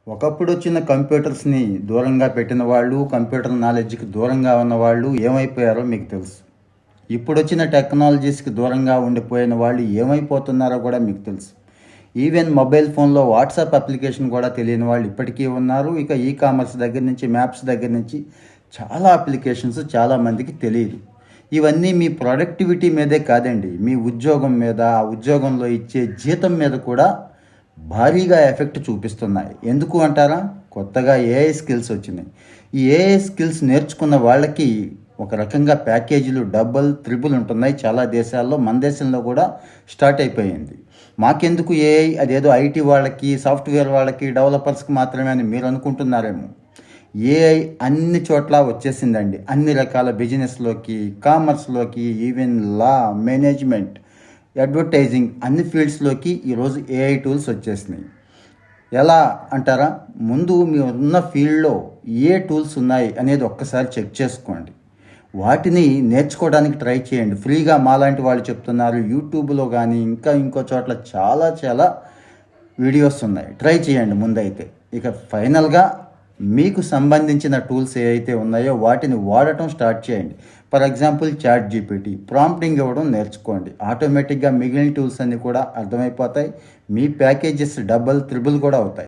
ఒకప్పుడు వచ్చిన కంప్యూటర్స్ని దూరంగా పెట్టిన వాళ్ళు, కంప్యూటర్ నాలెడ్జ్కి దూరంగా ఉన్నవాళ్ళు ఏమైపోయారో మీకు తెలుసు. ఇప్పుడు వచ్చిన టెక్నాలజీస్కి దూరంగా ఉండిపోయిన వాళ్ళు ఏమైపోతున్నారో కూడా మీకు తెలుసు. ఈవెన్ మొబైల్ ఫోన్లో వాట్సాప్ అప్లికేషన్ కూడా తెలియని వాళ్ళు ఇప్పటికీ ఉన్నారు. ఇక కామర్స్ దగ్గర నుంచి, మ్యాప్స్ దగ్గర నుంచి చాలా అప్లికేషన్స్ చాలామందికి తెలియదు. ఇవన్నీ మీ ప్రొడక్టివిటీ మీదే కాదండి, మీ ఉద్యోగం మీద, ఆ ఉద్యోగంలో ఇచ్చే జీతం మీద కూడా భారీగా ఎఫెక్ట్ చూపిస్తున్నాయి. ఎందుకు అంటారా? కొత్తగా ఏఐ స్కిల్స్ వచ్చినాయి. ఈ ఏఐ స్కిల్స్ నేర్చుకున్న వాళ్ళకి ఒక రకంగా ప్యాకేజీలు డబుల్ త్రిబుల్ ఉంటున్నాయి. చాలా దేశాల్లో, మన దేశంలో కూడా స్టార్ట్ అయిపోయింది. మాకెందుకు ఏఐ, అదేదో ఐటీ వాళ్ళకి, సాఫ్ట్వేర్ వాళ్ళకి, డెవలపర్స్కి మాత్రమే అని మీరు అనుకుంటున్నారేమో. ఏఐ అన్ని చోట్ల వచ్చేసిందండి. అన్ని రకాల బిజినెస్లోకి, కామర్స్లోకి, ఈవెన్ లా, మేనేజ్మెంట్, అడ్వర్టైజింగ్, అన్ని ఫీల్డ్స్లోకి ఈరోజు ఏఐ టూల్స్ వచ్చేసినాయి. ఎలా అంటారా? ముందు మీరున్న ఫీల్డ్లో ఏ టూల్స్ ఉన్నాయి అనేది ఒక్కసారి చెక్ చేసుకోండి. వాటిని నేర్చుకోవడానికి ట్రై చేయండి. ఫ్రీగా మాలాంటి వాళ్ళు చెప్తున్నారు. యూట్యూబ్లో కానీ ఇంకో చోట్ల చాలా వీడియోస్ ఉన్నాయి. ట్రై చేయండి ముందైతే. ఇక ఫైనల్గా మీకు సంబంధించిన టూల్స్ ఏవైతే ఉన్నాయో వాటిని వాడటం స్టార్ట్ చేయండి. ఫర్ ఎగ్జాంపుల్ ChatGPT, ప్రాంప్టింగ్ ఇవ్వడం నేర్చుకోండి. ఆటోమేటిక్గా మిగిలిన టూల్స్ అన్నీ కూడా అర్థమైపోతాయి. మీ ప్యాకేజెస్ డబుల్ త్రిబుల్ కూడా అవుతాయి.